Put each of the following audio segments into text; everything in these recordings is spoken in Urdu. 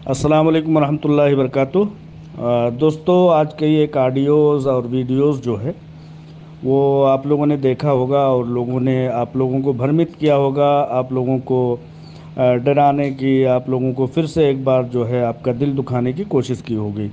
السلام علیکم ورحمۃ اللہ وبرکاتہ۔ دوستو، آج کئی ایک آڈیوز اور ویڈیوز جو ہے وہ آپ لوگوں نے دیکھا ہوگا اور لوگوں نے آپ لوگوں کو بھرمت کیا ہوگا، آپ لوگوں کو ڈرانے کی، آپ لوگوں کو پھر سے ایک بار جو ہے آپ کا دل دکھانے کی کوشش کی ہوگی۔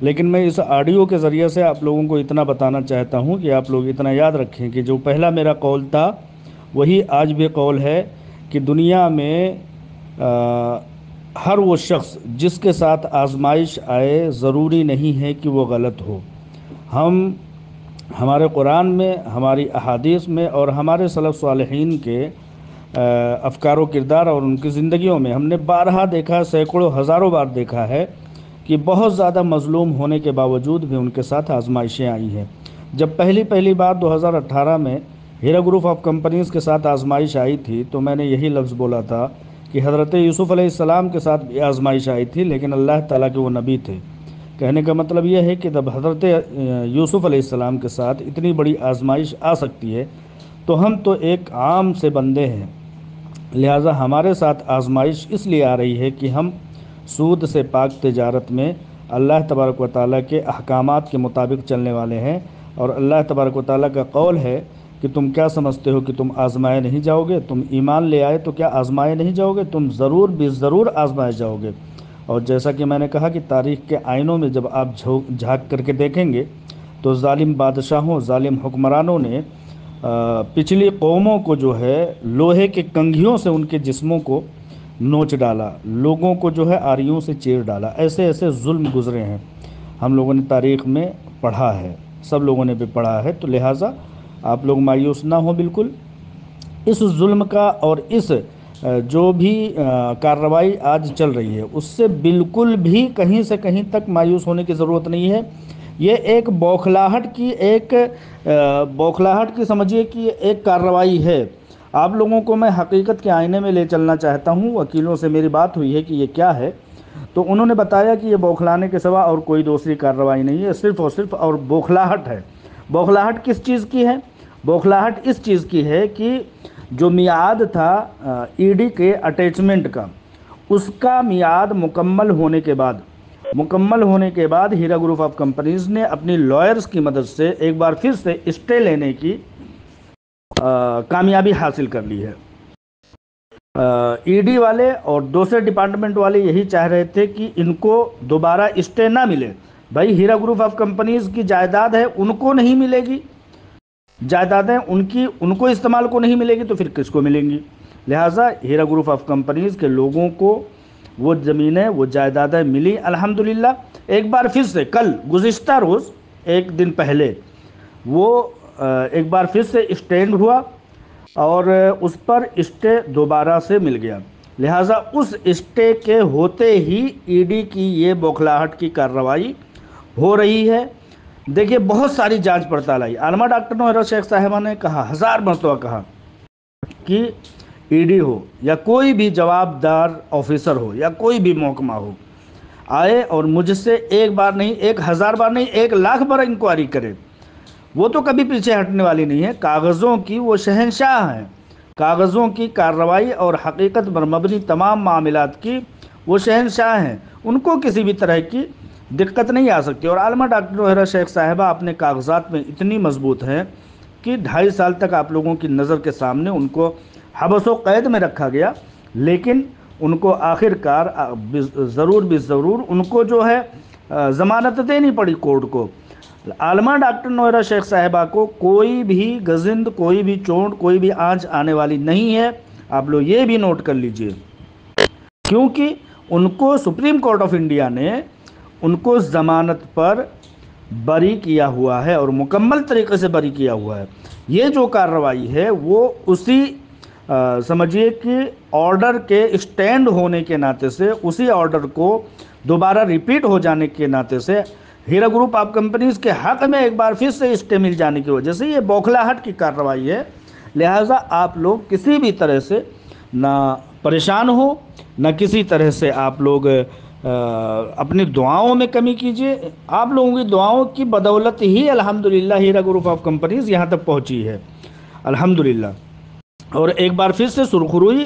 لیکن میں اس آڈیو کے ذریعے سے آپ لوگوں کو اتنا بتانا چاہتا ہوں کہ آپ لوگ اتنا یاد رکھیں کہ جو پہلا میرا قول تھا وہی آج بھی قول ہے کہ دنیا میں ہر وہ شخص جس کے ساتھ آزمائش آئے ضروری نہیں ہے کہ وہ غلط ہو۔ ہمارے قرآن میں، ہماری احادیث میں اور ہمارے سلف صالحین کے افکار و کردار اور ان کی زندگیوں میں ہم نے بارہا دیکھا، سینکڑوں ہزاروں بار دیکھا ہے کہ بہت زیادہ مظلوم ہونے کے باوجود بھی ان کے ساتھ آزمائشیں آئی ہیں۔ جب پہلی بار 2018 میں ہیرا گروپ آف کمپنیز کے ساتھ آزمائش آئی تھی تو میں نے یہی لفظ بولا تھا کہ حضرت یوسف علیہ السلام کے ساتھ بھی آزمائش آئی تھی، لیکن اللہ تعالیٰ کے وہ نبی تھے۔ کہنے کا مطلب یہ ہے کہ جب حضرت یوسف علیہ السلام کے ساتھ اتنی بڑی آزمائش آ سکتی ہے تو ہم تو ایک عام سے بندے ہیں، لہٰذا ہمارے ساتھ آزمائش اس لیے آ رہی ہے کہ ہم سود سے پاک تجارت میں اللہ تبارک و تعالیٰ کے احکامات کے مطابق چلنے والے ہیں، اور اللہ تبارک و تعالیٰ کا قول ہے کہ تم کیا سمجھتے ہو کہ تم آزمائے نہیں جاؤ گے؟ تم ایمان لے آئے تو کیا آزمائے نہیں جاؤ گے؟ تم ضرور ضرور آزمائے جاؤ گے۔ اور جیسا کہ میں نے کہا کہ تاریخ کے آئینوں میں جب آپ جھانک کر کے دیکھیں گے تو ظالم بادشاہوں، ظالم حکمرانوں نے پچھلی قوموں کو جو ہے لوہے کے کنگھیوں سے ان کے جسموں کو نوچ ڈالا، لوگوں کو جو ہے آریوں سے چیر ڈالا۔ ایسے ایسے ظلم گزرے ہیں، ہم لوگوں نے تاریخ میں پڑھا ہے، سب لوگوں نے بھی پڑھا ہے۔ تو لہٰذا آپ لوگ مایوس نہ ہوں بالکل اس ظلم کا، اور اس جو بھی کارروائی آج چل رہی ہے اس سے بالکل بھی کہیں سے کہیں تک مایوس ہونے کی ضرورت نہیں ہے۔ یہ ایک بوکھلاہٹ کی سمجھیے کہ ایک کارروائی ہے۔ آپ لوگوں کو میں حقیقت کے آئینے میں لے چلنا چاہتا ہوں۔ وکیلوں سے میری بات ہوئی ہے کہ یہ کیا ہے، تو انہوں نے بتایا کہ یہ بوکھلانے کے سوا اور کوئی دوسری کارروائی نہیں ہے، صرف اور صرف اور بوکھلاہٹ ہے۔ بوکھلاہٹ کس چیز کی ہے؟ بوکھلاہٹ اس چیز کی ہے کہ جو میعاد تھا ای ڈی کے اٹیچمنٹ کا، اس کا میعاد مکمل ہونے کے بعد ہیرا گروپ آف کمپنیز نے اپنی لائرز کی مدد سے ایک بار پھر سے اسٹے لینے کی کامیابی حاصل کر لی ہے۔ ای ڈی والے اور دوسرے ڈپارٹمنٹ والے یہی چاہ رہے تھے کہ ان کو دوبارہ اسٹے نہ ملے۔ بھائی ہیرا گروپ آف کمپنیز کی جائیداد ہے، ان کو نہیں ملے گی، جائیدادیں ان کو استعمال کو نہیں ملے گی تو پھر کس کو ملیں گی؟ لہٰذا ہیرا گروپ آف کمپنیز کے لوگوں کو وہ زمینیں، وہ جائیدادیں ملی الحمدللہ۔ ایک بار پھر سے کل گزشتہ روز ایک دن پہلے وہ ایک بار پھر سے اسٹینڈ ہوا اور اس پر اسٹے دوبارہ سے مل گیا۔ لہٰذا اس اسٹے کے ہوتے ہی ای ڈی کی یہ بوکھلاہٹ کی کارروائی ہو رہی ہے۔ دیکھیے بہت ساری جانچ پڑتال آئی، عالمہ ڈاکٹر نوہرا شیخ صاحبہ نے کہا، 1000 مرتبہ کہا کہ ای ڈی ہو یا کوئی بھی جواب دار آفیسر ہو یا کوئی بھی محکمہ ہو آئے اور مجھ سے ایک بار نہیں، 1000 بار نہیں، 1,00,000 بار انکوائری کرے، وہ تو کبھی پیچھے ہٹنے والی نہیں ہے۔ کاغذوں کی وہ شہنشاہ ہیں، کاغذوں کی کارروائی اور حقیقت پر مبنی تمام معاملات کی وہ شہنشاہ ہیں، ان کو کسی بھی طرح کی دقت نہیں آ سکتی۔ اور عالمہ ڈاکٹر نوہرا شیخ صاحبہ اپنے کاغذات میں اتنی مضبوط ہیں کہ 2.5 سال تک آپ لوگوں کی نظر کے سامنے ان کو حبس و قید میں رکھا گیا، لیکن ان کو آخر کار ضرور ان کو جو ہے ضمانت دینی پڑی کورٹ کو۔ عالمہ ڈاکٹر نوہرا شیخ صاحبہ کو کوئی بھی گزند، کوئی بھی چونٹ، کوئی بھی آنچ آنے والی نہیں ہے، آپ لوگ یہ بھی نوٹ کر لیجئے، کیونکہ ان کو سپریم کورٹ آف انڈیا نے ان کو ضمانت پر بری کیا ہوا ہے اور مکمل طریقے سے بری کیا ہوا ہے۔ یہ جو کارروائی ہے وہ اسی سمجھیے کہ آرڈر کے اسٹینڈ ہونے کے ناطے سے، اسی آرڈر کو دوبارہ ریپیٹ ہو جانے کے ناطے سے ہیرا گروپ آف کمپنیز کے حق میں ایک بار پھر سے اسٹے مل جانے کی وجہ سے یہ بوکھلاہٹ کی کارروائی ہے۔ لہٰذا آپ لوگ کسی بھی طرح سے نہ پریشان ہو، نہ کسی طرح سے آپ لوگ اپنی دعاؤں میں کمی کیجیے۔ آپ لوگوں کی دعاؤں کی بدولت ہی الحمدللہ ہیرا گروپ آف کمپنیز یہاں تک پہنچی ہے الحمدللہ۔ اور ایک بار پھر سے سرخروئی